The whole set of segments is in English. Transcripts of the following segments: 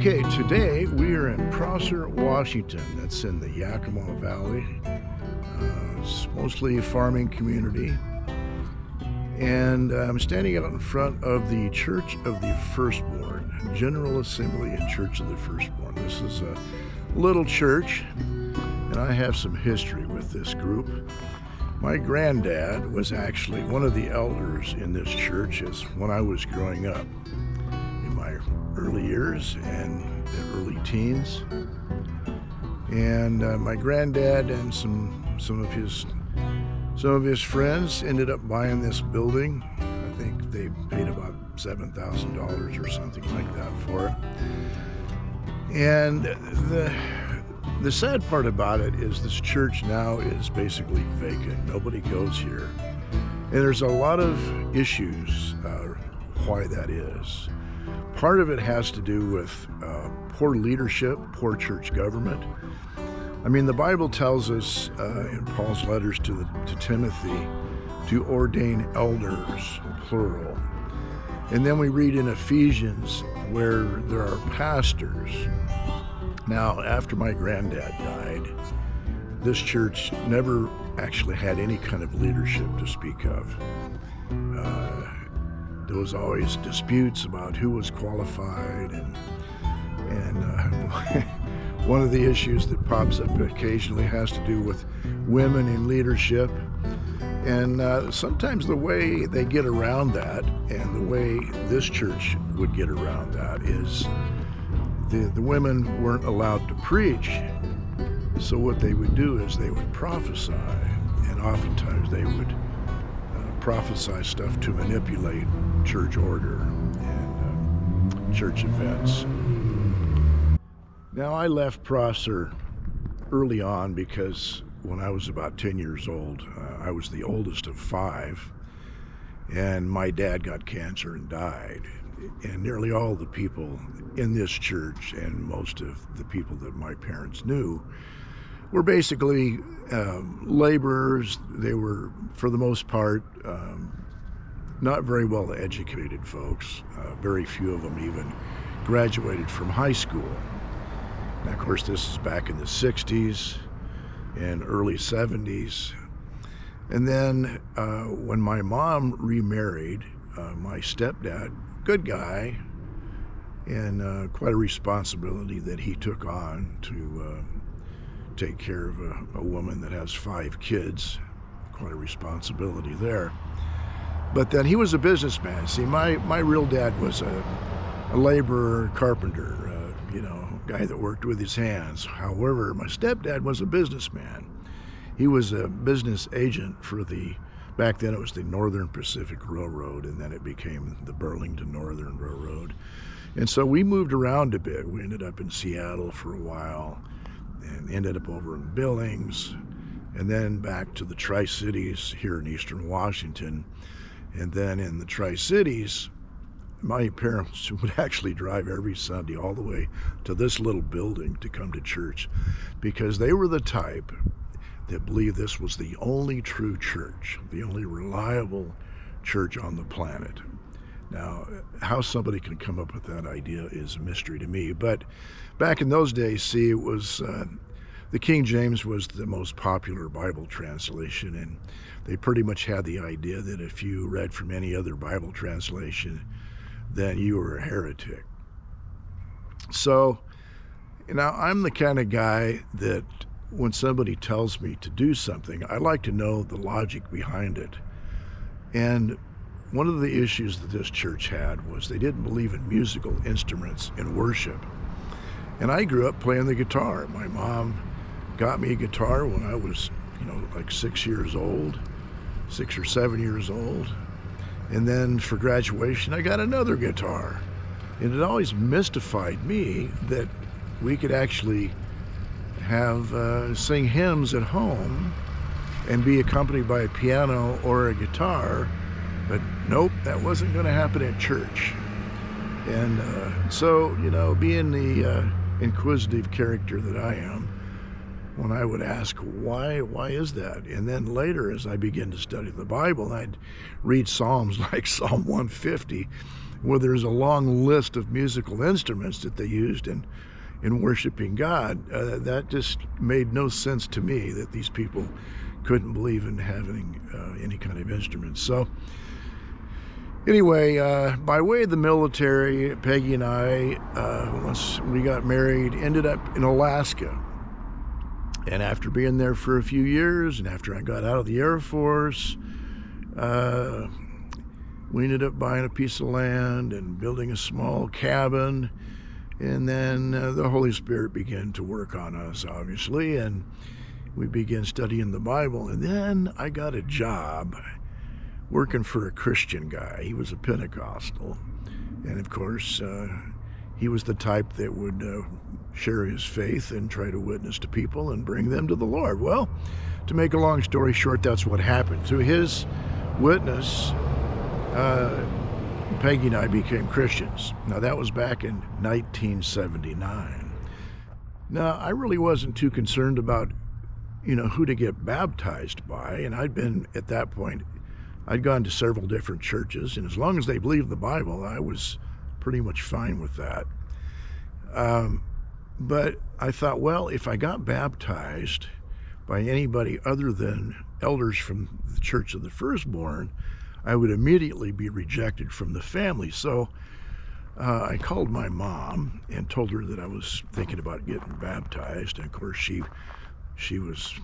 Okay, today we are in Prosser, Washington. That's in the Yakima Valley. It's mostly a farming community. And I'm standing out in front of the Church of the Firstborn, General Assembly and Church of the Firstborn. This is a little church, and I have some history with this group. My granddad was actually one of the elders in this church when I was growing up in my early years and the early teens. And my granddad and some of his friends ended up buying this building. I think they paid about $7,000 or something like that for it. And the sad part about it is this church now is basically vacant. Nobody goes here. And there's a lot of issues why that is. Part of it has to do with poor leadership, poor church government. I mean, the Bible tells us in Paul's letters to Timothy to ordain elders, plural. And then we read in Ephesians where there are pastors. Now, after my granddad died, this church never actually had any kind of leadership to speak of. There was always disputes about who was qualified, and one of the issues that pops up occasionally has to do with women in leadership. And sometimes the way they get around that, and the way this church would get around that, is the women weren't allowed to preach. So what they would do is they would prophesy, and oftentimes they would prophesy stuff to manipulate church order and church events. Now, I left Prosser early on because when I was about 10 years old, I was the oldest of 5, and my dad got cancer and died. And nearly all the people in this church and most of the people that my parents knew were basically laborers. They were, for the most part, not very well educated folks. Very few of them even graduated from high school. And of course, this is back in the 60s and early 70s. And then when my mom remarried, my stepdad, good guy, and quite a responsibility that he took on to take care of a woman that has 5 kids. Quite a responsibility there. But then he was a businessman. See, my real dad was a laborer, carpenter, guy that worked with his hands. However, my stepdad was a businessman. He was a business agent for back then it was the Northern Pacific Railroad, and then it became the Burlington Northern Railroad. And so we moved around a bit. We ended up in Seattle for a while, and ended up over in Billings, and then back to the Tri-Cities here in eastern Washington. And then in the Tri-Cities, my parents would actually drive every Sunday all the way to this little building to come to church, because they were the type that believed this was the only true church, the only reliable church on the planet. Now, how somebody can come up with that idea is a mystery to me. But back in those days, see, it was the King James was the most popular Bible translation, and they pretty much had the idea that if you read from any other Bible translation, then you were a heretic. So, now I'm the kind of guy that when somebody tells me to do something, I like to know the logic behind it. And one of the issues that this church had was they didn't believe in musical instruments in worship. And I grew up playing the guitar. My mom got me a guitar when I was, like 6 years old, 6 or 7 years old. And then for graduation, I got another guitar. And it always mystified me that we could actually sing hymns at home and be accompanied by a piano or a guitar, but nope, that wasn't going to happen at church. And so, being the inquisitive character that I am, when I would ask, why is that? And then later, as I began to study the Bible, I'd read Psalms like Psalm 150, Well, there's a long list of musical instruments that they used in worshiping God. That just made no sense to me, that these people couldn't believe in having any kind of instruments. So anyway, by way of the military, Peggy and I, once we got married, ended up in Alaska. And after being there for a few years, and after I got out of the Air Force, we ended up buying a piece of land and building a small cabin. And then the Holy Spirit began to work on us, obviously, and we began studying the Bible. And then I got a job working for a Christian guy. He was a Pentecostal. And of course, he was the type that would share his faith and try to witness to people and bring them to the Lord. Well, to make a long story short, that's what happened. Through his witness, Peggy and I became Christians. Now, that was back in 1979. Now, I really wasn't too concerned about, who to get baptized by. And I'd been, at that point, I'd gone to several different churches. And as long as they believed the Bible, I was pretty much fine with that. But I thought, well, if I got baptized by anybody other than elders from the Church of the Firstborn, I would immediately be rejected from the family. So I called my mom and told her that I was thinking about getting baptized. And of course, she was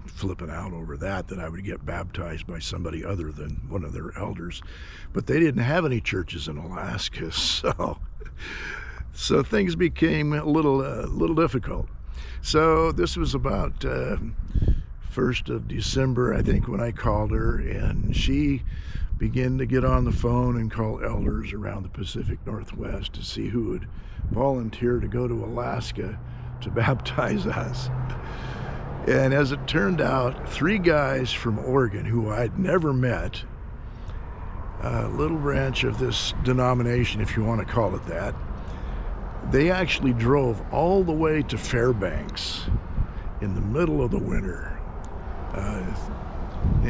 flipping out over that I would get baptized by somebody other than one of their elders. But they didn't have any churches in Alaska, so things became a little difficult. So this was about 1st of December, I think, when I called her, and she began to get on the phone and call elders around the Pacific Northwest to see who would volunteer to go to Alaska to baptize us. And as it turned out, 3 guys from Oregon who I'd never met, a little branch of this denomination, if you want to call it that, they actually drove all the way to Fairbanks in the middle of the winter.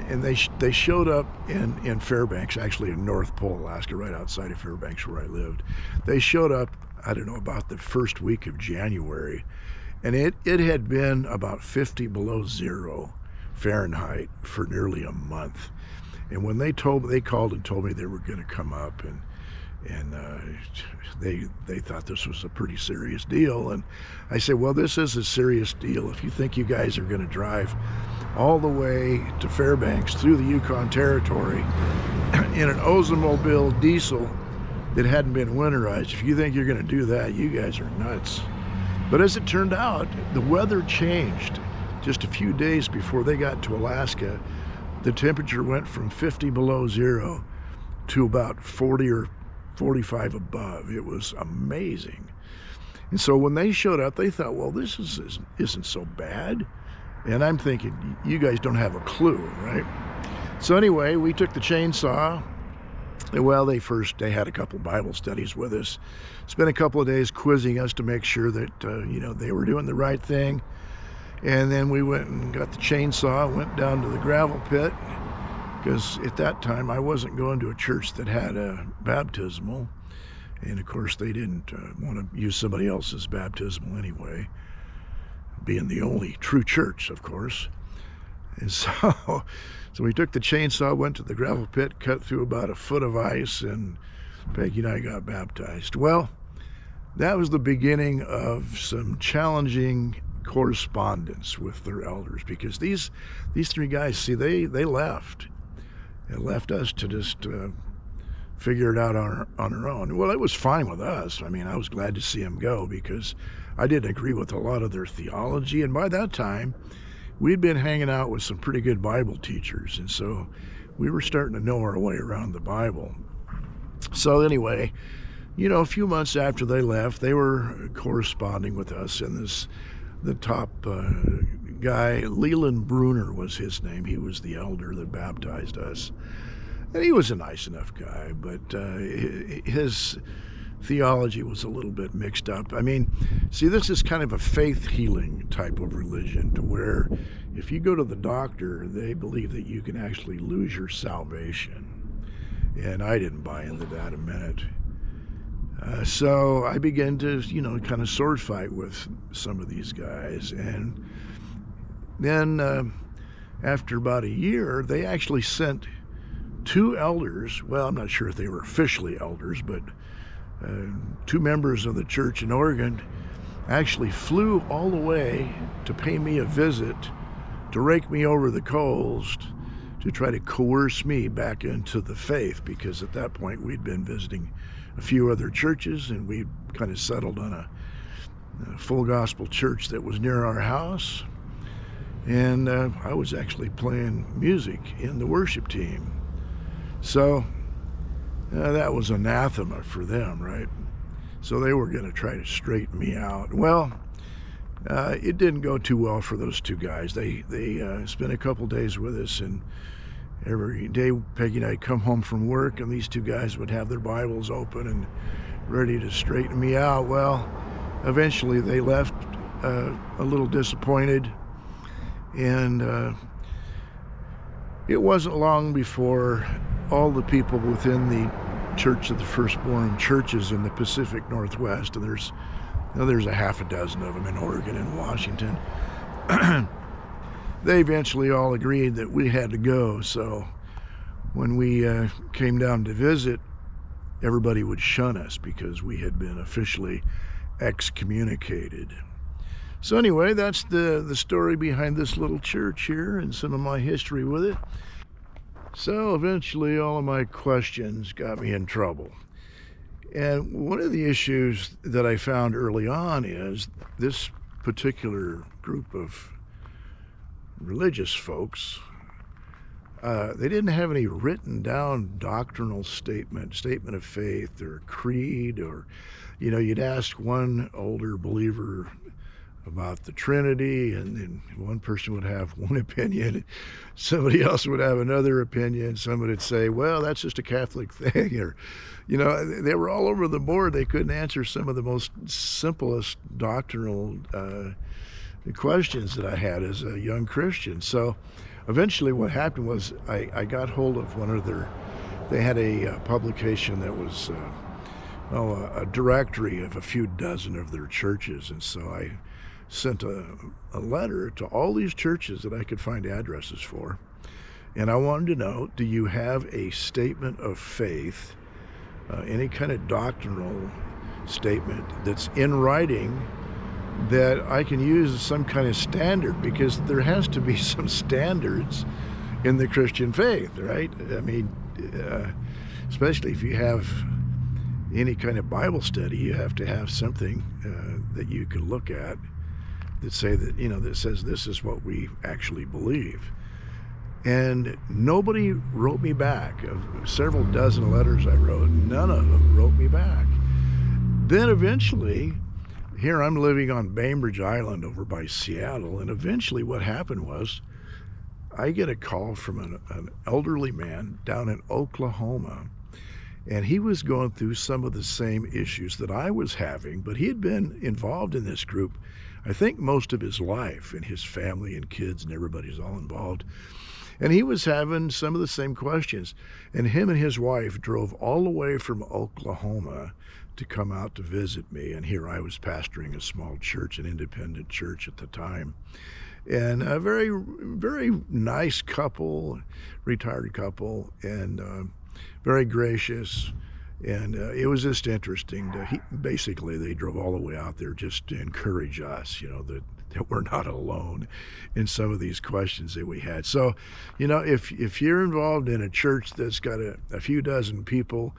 And they showed up in Fairbanks, actually in North Pole, Alaska, right outside of Fairbanks where I lived. They showed up, I don't know, about the first week of January. And it had been about 50 below zero Fahrenheit for nearly a month. And when they called and told me they were going to come up, and they thought this was a pretty serious deal. And I said, well, this is a serious deal. If you think you guys are going to drive all the way to Fairbanks through the Yukon Territory in an Oldsmobile diesel that hadn't been winterized, if you think you're going to do that, you guys are nuts. But as it turned out, the weather changed. Just a few days before they got to Alaska, the temperature went from 50 below zero to about 40 or 45 above. It was amazing. And so when they showed up, they thought, well, this isn't so bad. And I'm thinking, you guys don't have a clue, right? So anyway, we took the chainsaw. Well, they had a couple Bible studies with us. Spent a couple of days quizzing us to make sure that, they were doing the right thing. And then we went and got the chainsaw, went down to the gravel pit, because at that time I wasn't going to a church that had a baptismal. And of course, they didn't want to use somebody else's baptismal anyway, being the only true church, of course. And so we took the chainsaw, went to the gravel pit, cut through about a foot of ice, and Peggy and I got baptized. Well, that was the beginning of some challenging correspondence with their elders, because these 3 guys, see, they left. It left us to just figure it out on our own. Well, it was fine with us. I mean, I was glad to see them go, because I didn't agree with a lot of their theology. And by that time, we'd been hanging out with some pretty good Bible teachers. And so we were starting to know our way around the Bible. So anyway, a few months after they left, they were corresponding with us. And the top guy, Leland Bruner was his name. He was the elder that baptized us. And he was a nice enough guy, but his theology was a little bit mixed up. I mean, see, this is kind of a faith healing type of religion, to where if you go to the doctor, they believe that you can actually lose your salvation. and I didn't buy into that a minute. So I began to, kind of sword fight with some of these guys. And then after about a year, they actually sent two elders. Well, I'm not sure if they were officially elders, but two members of the church in Oregon actually flew all the way to pay me a visit, to rake me over the coals, to try to coerce me back into the faith, because at that point we'd been visiting a few other churches and we'd kind of settled on a full gospel church that was near our house. And I was actually playing music in the worship team. So that was anathema for them, right? So they were going to try to straighten me out. Well, it didn't go too well for those two guys. They spent a couple days with us, and every day Peggy and I'd come home from work, and these two guys would have their Bibles open and ready to straighten me out. Well, eventually they left a little disappointed, and it wasn't long before all the people within the Church of the Firstborn churches in the Pacific Northwest, and there's a half a dozen of them in Oregon and Washington, they eventually all agreed that we had to go. So when we came down to visit, everybody would shun us because we had been officially excommunicated. So anyway, that's the story behind this little church here and some of my history with it. So eventually all of my questions got me in trouble. And one of the issues that I found early on is this particular group of religious folks, they didn't have any written down doctrinal statement of faith or creed, or, you'd ask one older believer about the Trinity, and then one person would have one opinion, somebody else would have another opinion, somebody would say, well, that's just a Catholic thing, or, they were all over the board. They couldn't answer some of the most simplest doctrinal questions that I had as a young Christian. So eventually what happened was I got hold of one of they had a publication that was a directory of a few dozen of their churches, and so I sent a letter to all these churches that I could find addresses for, and I wanted to know, do you have a statement of faith, any kind of doctrinal statement that's in writing that I can use as some kind of standard, because there has to be some standards in the Christian faith, right? I mean, especially if you have any kind of Bible study, you have to have something that you can look at that that says this is what we actually believe. And nobody wrote me back. Of several dozen letters I wrote, none of them wrote me back. Then eventually, here I'm living on Bainbridge Island over by Seattle, and eventually what happened was I get a call from an elderly man down in Oklahoma, and he was going through some of the same issues that I was having, but he had been involved in this group, I think, most of his life, and his family and kids and everybody's all involved. And he was having some of the same questions. And him and his wife drove all the way from Oklahoma to come out to visit me. And here I was pastoring a small church, an independent church at the time. And a very, very nice couple, retired couple, and very gracious. And it was just interesting. Basically, they drove all the way out there just to encourage us, that we're not alone in some of these questions that we had. So, if you're involved in a church that's got a few dozen people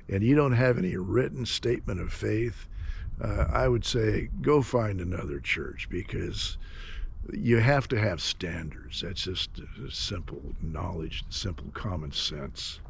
and you don't have any written statement of faith, I would say go find another church, because you have to have standards. That's just simple knowledge, simple common sense.